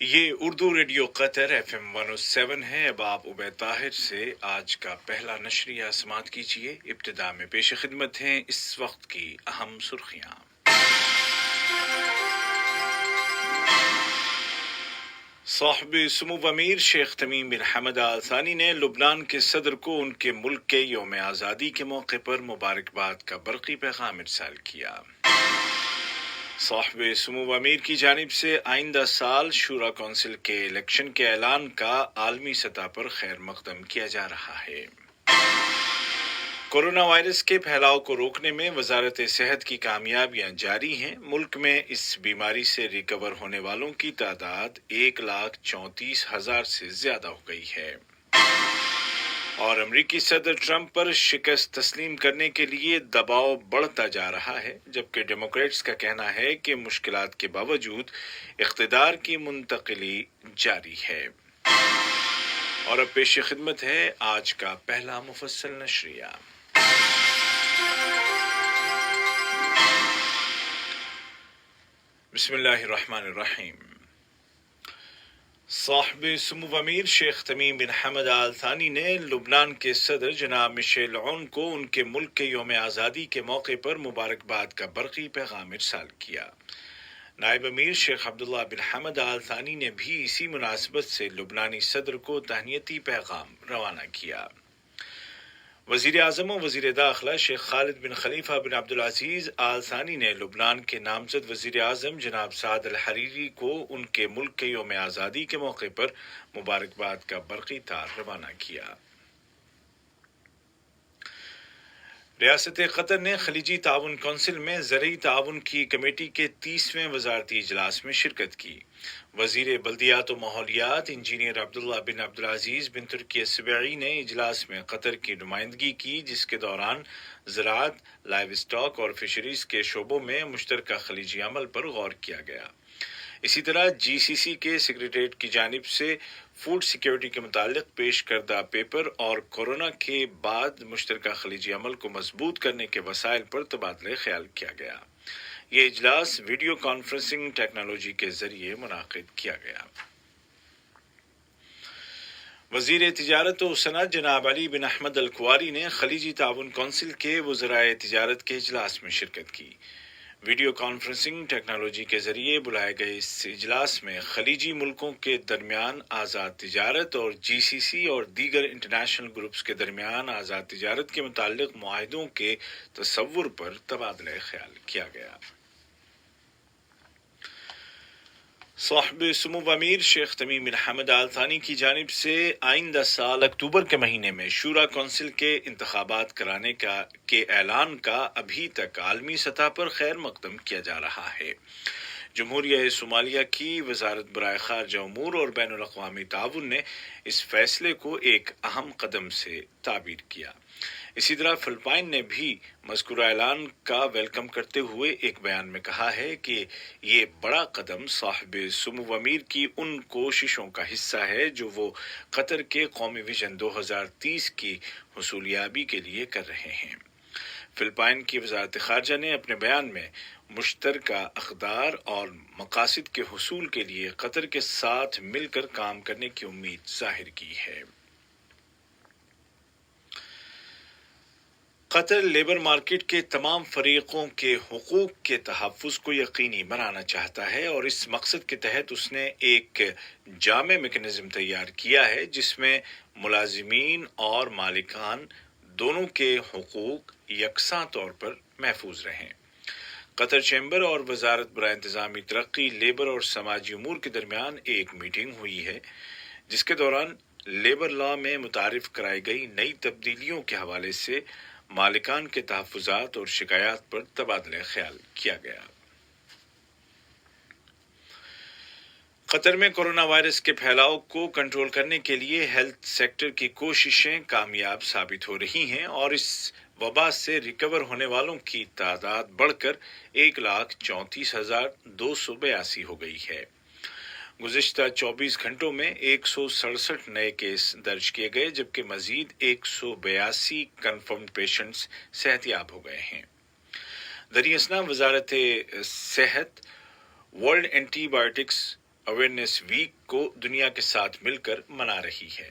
یہ اردو ریڈیو قطر FM 107 ہے۔ اب آپ عبید طاہر سے آج کا پہلا نشریہ سماعت کیجیے۔ ابتدا میں پیش خدمت ہیں اس وقت کی اہم سرخیاں۔ صاحب سمو امیر شیخ تمیم بن حمد آل ثانی نے لبنان کے صدر کو ان کے ملک کے یوم آزادی کے موقع پر مبارکباد کا برقی پیغام ارسال کیا۔ صاحب سمو امیر کی جانب سے آئندہ سال شورا کونسل کے الیکشن کے اعلان کا عالمی سطح پر خیر مقدم کیا جا رہا ہے۔ کورونا وائرس کے پھیلاؤ کو روکنے میں وزارت صحت کی کامیابیاں جاری ہیں۔ ملک میں اس بیماری سے ریکور ہونے والوں کی تعداد 1,34,000 سے زیادہ ہو گئی ہے۔ اور امریکی صدر ٹرمپ پر شکست تسلیم کرنے کے لیے دباؤ بڑھتا جا رہا ہے، جبکہ ڈیموکریٹس کا کہنا ہے کہ مشکلات کے باوجود اقتدار کی منتقلی جاری ہے۔ اور اب پیش خدمت ہے آج کا پہلا مفصل نشریہ۔ بسم اللہ الرحمن الرحیم۔ صاحب سمو امیر شیخ تمیم بن حمد آل ثانی نے لبنان کے صدر جناب میشیل عون کو ان کے ملک کے یوم آزادی کے موقع پر مبارکباد کا برقی پیغام ارسال کیا۔ نائب امیر شیخ عبداللہ بن حمد آل ثانی نے بھی اسی مناسبت سے لبنانی صدر کو تہنیتی پیغام روانہ کیا۔ وزیر اعظم و وزیر داخلہ شیخ خالد بن خلیفہ بن عبدالعزیز آل ثانی نے لبنان کے نامزد وزیر اعظم جناب سعد الحریری کو ان کے ملک کے یوم آزادی کے موقع پر مبارکباد کا برقی تار روانہ کیا۔ ریاست قطر نے خلیجی تعاون کونسل میں زرعی تعاون کی کمیٹی کے 30ویں وزارتی اجلاس میں شرکت کی۔ وزیر بلدیات و ماحولیات انجینئر عبداللہ بن عبدالعزیز بن ترکی السبیعی نے اجلاس میں قطر کی نمائندگی کی، جس کے دوران زراعت، لائیو اسٹاک اور فشریز کے شعبوں میں مشترکہ خلیجی عمل پر غور کیا گیا۔ اسی طرح GCC کے سیکریٹریٹ کی جانب سے فوڈ سیکیورٹی کے متعلق پیش کردہ پیپر اور کورونا کے بعد مشترکہ خلیجی عمل کو مضبوط کرنے کے وسائل پر تبادلہ خیال کیا گیا۔ یہ اجلاس ویڈیو کانفرنسنگ ٹیکنالوجی کے ذریعے منعقد کیا گیا۔ وزیر تجارت و صنعت جناب علی بن احمد الکواری نے خلیجی تعاون کونسل کے وزرائے تجارت کے اجلاس میں شرکت کی۔ ویڈیو کانفرنسنگ ٹیکنالوجی کے ذریعے بلائے گئے اس اجلاس میں خلیجی ملکوں کے درمیان آزاد تجارت اور GCC اور دیگر انٹرنیشنل گروپس کے درمیان آزاد تجارت کے متعلق معاہدوں کے تصور پر تبادلہ خیال کیا گیا۔ صاحب سمو امیر شیخ تمیم بن حمد آل ثانی کی جانب سے آئندہ سال اکتوبر کے مہینے میں شورا کونسل کے انتخابات کرانے کے اعلان کا ابھی تک عالمی سطح پر خیر مقدم کیا جا رہا ہے۔ جمہوریہ صومالیہ کی وزارت برائے خارجہ امور اور بین الاقوامی تعاون نے اس فیصلے کو ایک اہم قدم سے تعبیر کیا۔ اسی طرح فلپائن نے بھی مذکورہ اعلان کا ویلکم کرتے ہوئے ایک بیان میں کہا ہے کہ یہ بڑا قدم صاحب سمو امیر کی ان کوششوں کا حصہ ہے جو وہ قطر کے قومی ویژن 2030 کی حصولیابی کے لیے کر رہے ہیں۔ فلپائن کی وزارت خارجہ نے اپنے بیان میں مشترکہ اقدار اور مقاصد کے حصول کے لیے قطر کے ساتھ مل کر کام کرنے کی امید ظاہر کی ہے۔ قطر لیبر مارکیٹ کے تمام فریقوں کے حقوق کے تحفظ کو یقینی بنانا چاہتا ہے اور اس مقصد کے تحت اس نے ایک جامع میکانزم تیار کیا ہے جس میں ملازمین اور مالکان دونوں کے حقوق یکساں طور پر محفوظ رہیں۔ قطر چیمبر اور وزارت برائے انتظامی ترقی، لیبر اور سماجی امور کے درمیان ایک میٹنگ ہوئی ہے، جس کے دوران لیبر لا میں متعارف کرائی گئی نئی تبدیلیوں کے حوالے سے مالکان کے تحفظات اور شکایات پر تبادلہ خیال کیا گیا۔ قطر میں کورونا وائرس کے پھیلاؤ کو کنٹرول کرنے کے لیے ہیلتھ سیکٹر کی کوششیں کامیاب ثابت ہو رہی ہیں اور اس وبا سے ریکور ہونے والوں کی تعداد بڑھ کر 1,34,282 ہو گئی ہے۔ گزشتہ 24 گھنٹوں میں 167 نئے کیس درج کیے گئے، جبکہ مزید 182 کنفرمڈ پیشنٹس صحت یاب ہو گئے ہیں۔ دریں اثنا وزارت صحت world antibiotics awareness week کو دنیا کے ساتھ مل کر منا رہی ہے۔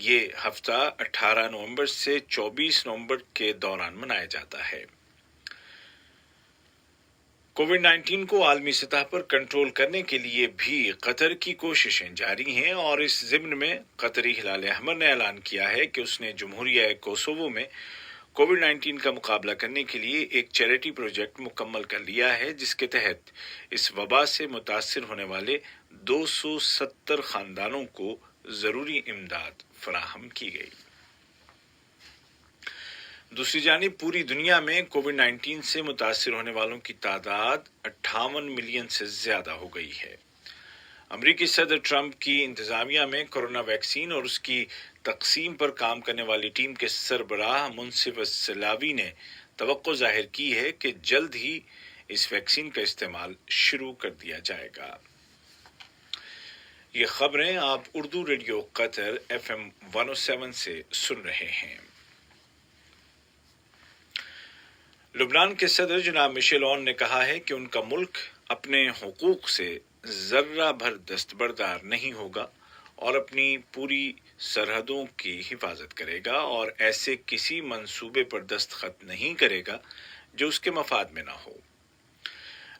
یہ ہفتہ 18 نومبر سے 24 نومبر کے دوران منایا جاتا ہے۔ کووڈ 19 کو عالمی سطح پر کنٹرول کرنے کے لیے بھی قطر کی کوششیں جاری ہیں، اور اس ضمن میں قطری ہلال احمر نے اعلان کیا ہے کہ اس نے جمہوریہ کوسوو میں کووڈ 19 کا مقابلہ کرنے کے لیے ایک چیریٹی پروجیکٹ مکمل کر لیا ہے، جس کے تحت اس وبا سے متاثر ہونے والے 270 خاندانوں کو ضروری امداد فراہم کی گئی۔ دوسری جانب پوری دنیا میں کووڈ 19 سے متاثر ہونے والوں کی تعداد 58 ملین سے زیادہ ہو گئی ہے۔ امریکی صدر ٹرمپ کی انتظامیہ میں کورونا ویکسین اور اس کی تقسیم پر کام کرنے والی ٹیم کے سربراہ منصف السلاوی نے توقع ظاہر کی ہے کہ جلد ہی اس ویکسین کا استعمال شروع کر دیا جائے گا۔ یہ خبریں آپ اردو ریڈیو قطر FM 107 سے سن رہے ہیں۔ لبنان کے صدر جناب مشیل عون نے کہا ہے کہ ان کا ملک اپنے حقوق سے ذرہ بھر دستبردار نہیں ہوگا اور اپنی پوری سرحدوں کی حفاظت کرے گا اور ایسے کسی منصوبے پر دستخط نہیں کرے گا جو اس کے مفاد میں نہ ہو۔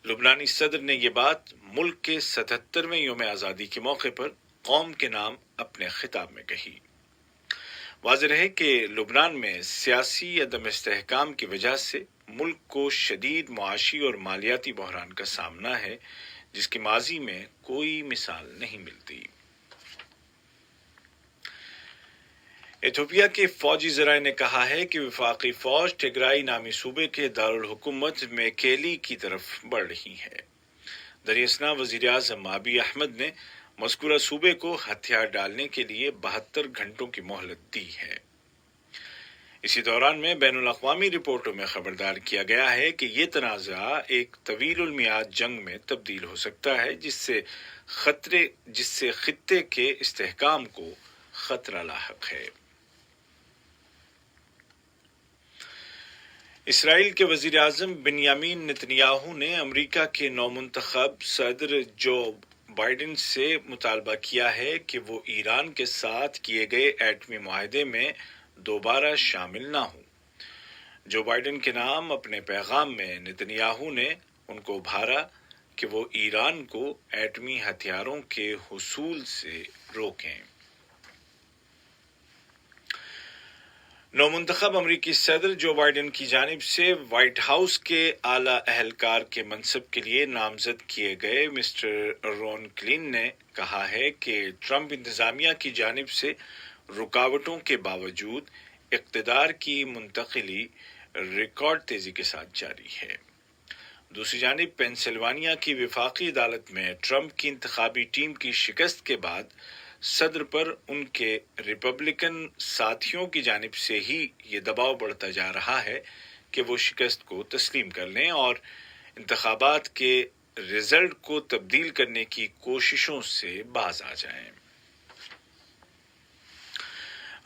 لبنانی صدر نے یہ بات ملک کے 77ویں یوم آزادی کے موقع پر قوم کے نام اپنے خطاب میں کہی۔ واضح رہے کہ لبنان میں سیاسی عدم استحکام کی وجہ سے ملک کو شدید معاشی اور مالیاتی بحران کا سامنا ہے، جس کی ماضی میں کوئی مثال نہیں ملتی۔ ایتھوپیا کے فوجی ذرائع نے کہا ہے کہ وفاقی فوج ٹگرائی نامی صوبے کے دارالحکومت میکیلی کی طرف بڑھ رہی ہے۔ دریاسنا وزیر اعظم ابی احمد نے مذکورہ صوبے کو ہتھیار ڈالنے کے لیے 72 گھنٹوں کی مہلت دی ہے۔ اسی دوران میں بین الاقوامی رپورٹوں میں خبردار کیا گیا ہے کہ یہ تنازع ایک طویل المیعاد جنگ میں تبدیل ہو سکتا ہے، جس سے خطے کے استحکام کو خطرہ لاحق ہے۔ اسرائیل کے وزیر اعظم بنیامین نتنیاہو نے امریکہ کے نومنتخب صدر جو بائیڈن سے مطالبہ کیا ہے کہ وہ ایران کے ساتھ کیے گئے ایٹمی معاہدے میں دوبارہ شامل نہ ہوں۔ جو بائیڈن کے نام اپنے پیغام میں نتنیاہو نے ان کو ابھارا کہ وہ ایران کو ایٹمی ہتھیاروں کے حصول سے روکیں۔ نومنتخب امریکی صدر جو بائیڈن کی جانب سے وائٹ ہاؤس کے اعلیٰ اہلکار کے منصب کے لیے نامزد کیے گئے مسٹر رون کلین نے کہا ہے کہ ٹرمپ انتظامیہ کی جانب سے رکاوٹوں کے باوجود اقتدار کی منتقلی ریکارڈ تیزی کے ساتھ جاری ہے۔ دوسری جانب پینسلوانیا کی وفاقی عدالت میں ٹرمپ کی انتخابی ٹیم کی شکست کے بعد صدر پر ان کے ریپبلکن ساتھیوں کی جانب سے ہی یہ دباؤ بڑھتا جا رہا ہے کہ وہ شکست کو تسلیم کر لیں اور انتخابات کے رزلٹ کو تبدیل کرنے کی کوششوں سے باز آ جائیں۔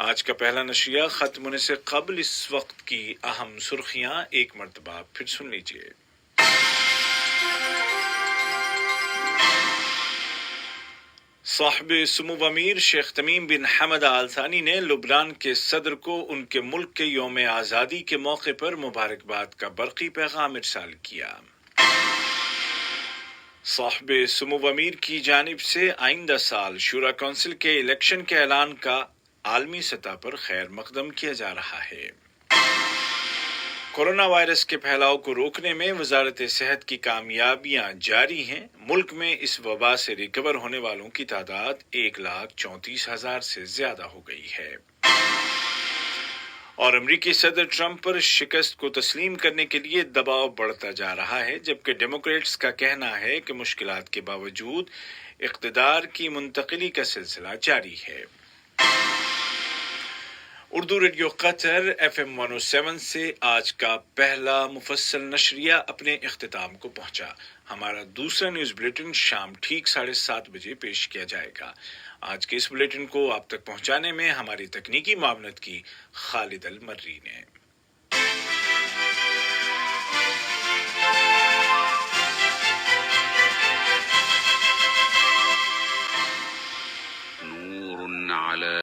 آج کا پہلا نشریہ ختم ہونے سے قبل اس وقت کی اہم سرخیاں ایک مرتبہ پھر سن لیجیے۔ صاحب سمو امیر شیخ تمیم بن حمد آل ثانی نے لبنان کے صدر کو ان کے ملک کے یوم آزادی کے موقع پر مبارکباد کا برقی پیغام ارسال کیا۔ صاحب سمو امیر کی جانب سے آئندہ سال شورا کونسل کے الیکشن کے اعلان کا عالمی سطح پر خیر مقدم کیا جا رہا ہے۔ کورونا وائرس کے پھیلاؤ کو روکنے میں وزارت صحت کی کامیابیاں جاری ہیں۔ ملک میں اس وبا سے ریکور ہونے والوں کی تعداد 1,34,000 سے زیادہ ہو گئی ہے، اور امریکی صدر ٹرمپ پر شکست کو تسلیم کرنے کے لیے دباؤ بڑھتا جا رہا ہے، جبکہ ڈیموکریٹس کا کہنا ہے کہ مشکلات کے باوجود اقتدار کی منتقلی کا سلسلہ جاری ہے۔ اردو ریڈیو قطر FM 107 سے آج کا پہلا مفصل نشریہ اپنے اختتام کو پہنچا۔ ہمارا دوسرا نیوز بلیٹن شام ٹھیک 7:30 بجے پیش کیا جائے گا۔ آج کے اس بلیٹن کو آپ تک پہنچانے میں ہماری تکنیکی معاونت کی خالد المری نے۔ على